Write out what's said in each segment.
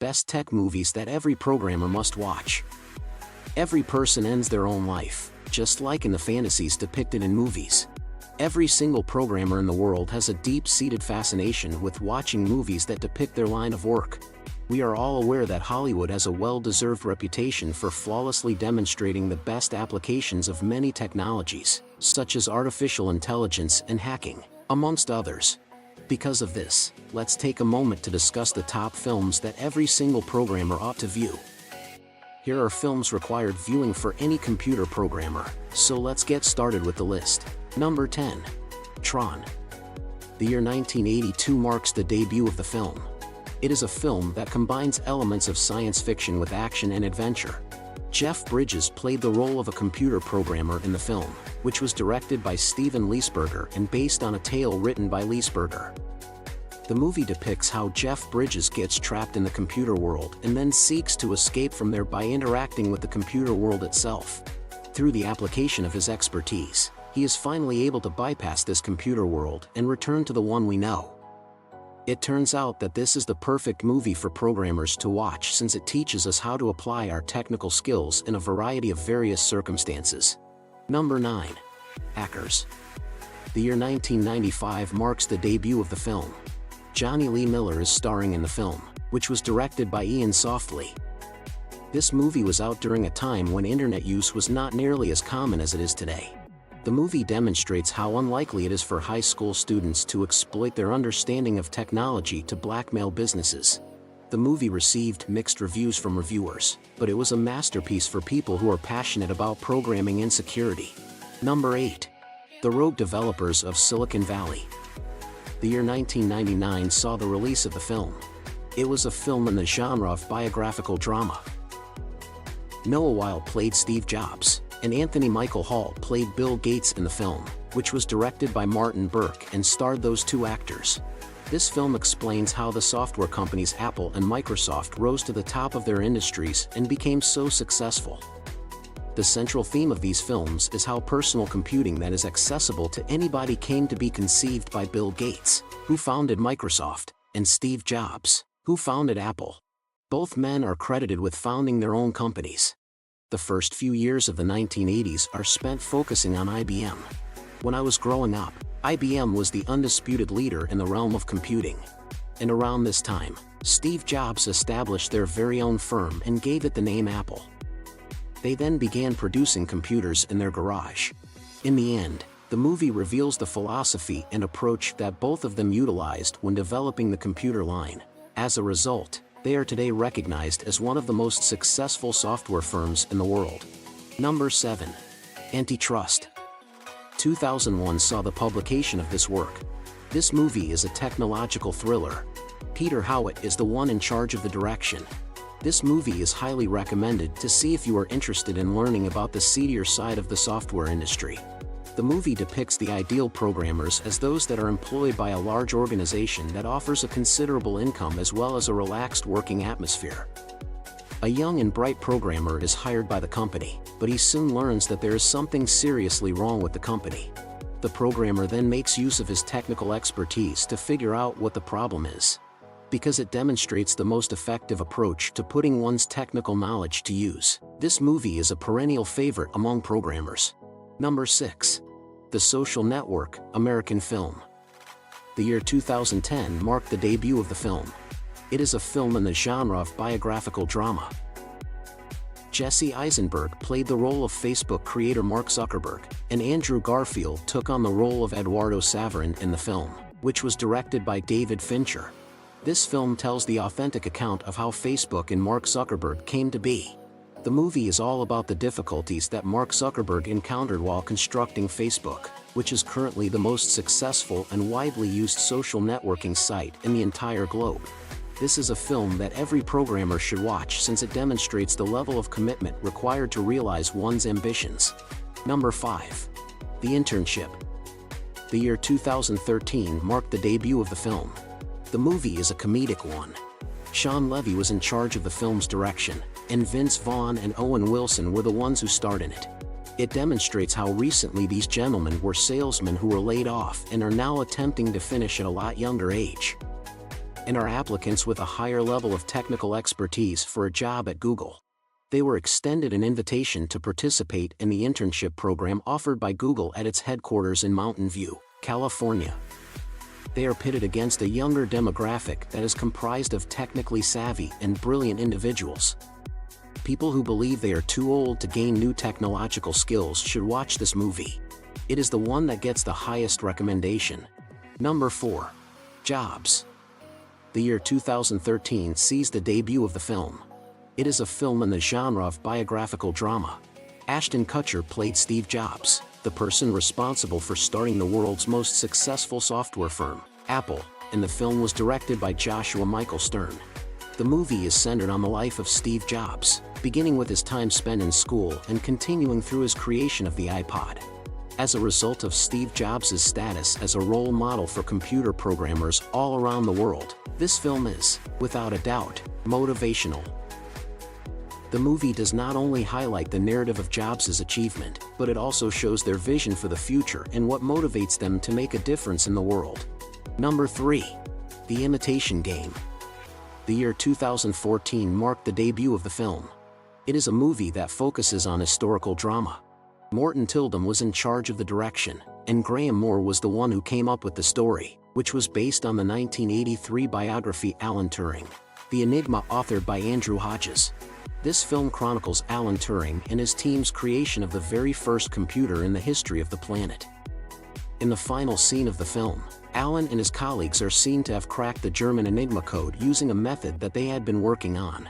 Best tech movies that every programmer must watch. Every person ends their own life, just like in the fantasies depicted in movies. Every single programmer in the world has a deep-seated fascination with watching movies that depict their line of work. We are all aware that Hollywood has a well-deserved reputation for flawlessly demonstrating the best applications of many technologies, such as artificial intelligence and hacking, amongst others. Because of this, let's take a moment to discuss the top films that every single programmer ought to view. Here are films required viewing for any computer programmer, so let's get started with the list. Number 10. Tron. The year 1982 marks the debut of the film. It is a film that combines elements of science fiction with action and adventure. Jeff Bridges played the role of a computer programmer in the film, which was directed by Steven Leisberger and based on a tale written by Leisberger. The movie depicts how Jeff Bridges gets trapped in the computer world and then seeks to escape from there by interacting with the computer world itself. Through the application of his expertise, he is finally able to bypass this computer world and return to the one we know. It turns out that this is the perfect movie for programmers to watch since it teaches us how to apply our technical skills in a variety of various circumstances. Number 9. Hackers. The year 1995 marks the debut of the film. Johnny Lee Miller is starring in the film, which was directed by Ian Softly. This movie was out during a time when internet use was not nearly as common as it is today. The movie demonstrates how unlikely it is for high school students to exploit their understanding of technology to blackmail businesses. The movie received mixed reviews from reviewers, but it was a masterpiece for people who are passionate about programming and security. Number 8. The Rogue Developers of Silicon Valley. The year 1999 saw the release of the film. It was a film in the genre of biographical drama. Noah Weil played Steve Jobs, and Anthony Michael Hall played Bill Gates in the film, which was directed by Martin Burke and starred those two actors. This film explains how the software companies Apple and Microsoft rose to the top of their industries and became so successful. The central theme of these films is how personal computing that is accessible to anybody came to be conceived by Bill Gates, who founded Microsoft, and Steve Jobs, who founded Apple. Both men are credited with founding their own companies. The first few years of the 1980s are spent focusing on IBM. When I was growing up, IBM was the undisputed leader in the realm of computing. And around this time, Steve Jobs established their very own firm and gave it the name Apple. They then began producing computers in their garage. In the end, the movie reveals the philosophy and approach that both of them utilized when developing the computer line. As a result, they are today recognized as one of the most successful software firms in the world. Number 7. Antitrust. 2001 saw the publication of this work. This movie is a technological thriller. Peter Howitt is the one in charge of the direction. This movie is highly recommended to see if you are interested in learning about the seedier side of the software industry. The movie depicts the ideal programmers as those that are employed by a large organization that offers a considerable income as well as a relaxed working atmosphere. A young and bright programmer is hired by the company, but he soon learns that there is something seriously wrong with the company. The programmer then makes use of his technical expertise to figure out what the problem is, because it demonstrates the most effective approach to putting one's technical knowledge to use. This movie is a perennial favorite among programmers. Number 6. The Social Network, American film. The year 2010 marked the debut of the film. It is a film in the genre of biographical drama. Jesse Eisenberg played the role of Facebook creator Mark Zuckerberg, and Andrew Garfield took on the role of Eduardo Saverin in the film, which was directed by David Fincher. This film tells the authentic account of how Facebook and Mark Zuckerberg came to be. The movie is all about the difficulties that Mark Zuckerberg encountered while constructing Facebook, which is currently the most successful and widely used social networking site in the entire globe. This is a film that every programmer should watch since it demonstrates the level of commitment required to realize one's ambitions. Number 5. The Internship. The year 2013 marked the debut of the film. The movie is a comedic one. Sean Levy was in charge of the film's direction, and Vince Vaughn and Owen Wilson were the ones who starred in it. It demonstrates how recently these gentlemen were salesmen who were laid off and are now attempting to finish at a lot younger age. and are applicants with a higher level of technical expertise for a job at Google. They were extended an invitation to participate in the internship program offered by Google at its headquarters in Mountain View, California. They are pitted against a younger demographic that is comprised of technically savvy and brilliant individuals. People who believe they are too old to gain new technological skills should watch this movie. It is the one that gets the highest recommendation. Number 4. Jobs. The year 2013 sees the debut of the film. It is a film in the genre of biographical drama. Ashton Kutcher played Steve Jobs, the person responsible for starting the world's most successful software firm, Apple, and the film was directed by Joshua Michael Stern. The movie is centered on the life of Steve Jobs, beginning with his time spent in school and continuing through his creation of the iPod. As a result of Steve Jobs' status as a role model for computer programmers all around the world, this film is, without a doubt, motivational. The movie does not only highlight the narrative of Jobs' achievement, but it also shows their vision for the future and what motivates them to make a difference in the world. Number 3. The Imitation Game. The year 2014 marked the debut of the film. It is a movie that focuses on historical drama. Morton Tilden was in charge of the direction, and Graham Moore was the one who came up with the story, which was based on the 1983 biography Alan Turing, The Enigma, authored by Andrew Hodges. This film chronicles Alan Turing and his team's creation of the very first computer in the history of the planet. In the final scene of the film, Alan and his colleagues are seen to have cracked the German Enigma code using a method that they had been working on.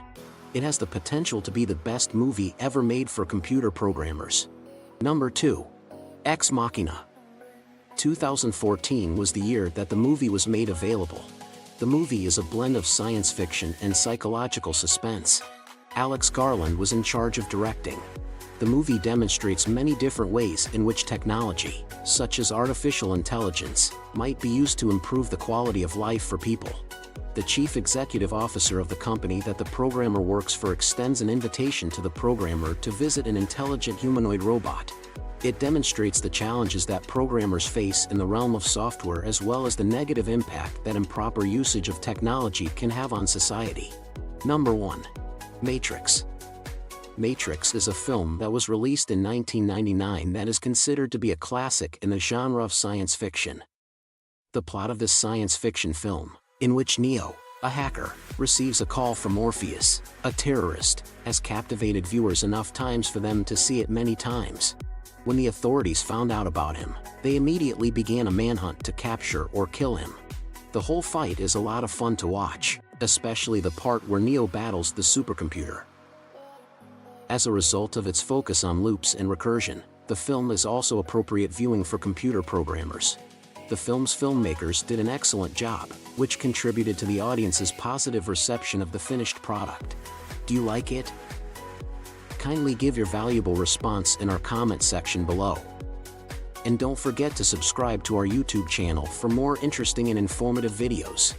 It has the potential to be the best movie ever made for computer programmers. Number 2. Ex Machina. 2014 was the year that the movie was made available. The movie is a blend of science fiction and psychological suspense. Alex Garland was in charge of directing. The movie demonstrates many different ways in which technology, such as artificial intelligence, might be used to improve the quality of life for people. The chief executive officer of the company that the programmer works for extends an invitation to the programmer to visit an intelligent humanoid robot. It demonstrates the challenges that programmers face in the realm of software, as well as the negative impact that improper usage of technology can have on society. Number 1. Matrix. Matrix is a film that was released in 1999 that is considered to be a classic in the genre of science fiction. The plot of this science fiction film, in which Neo, a hacker, receives a call from Morpheus, a terrorist, has captivated viewers enough times for them to see it many times. When the authorities found out about him, they immediately began a manhunt to capture or kill him. The whole fight is a lot of fun to watch, especially the part where Neo battles the supercomputer. As a result of its focus on loops and recursion, the film is also appropriate viewing for computer programmers. The film's filmmakers did an excellent job, which contributed to the audience's positive reception of the finished product. Do you like it? Kindly give your valuable response in our comment section below. And don't forget to subscribe to our YouTube channel for more interesting and informative videos.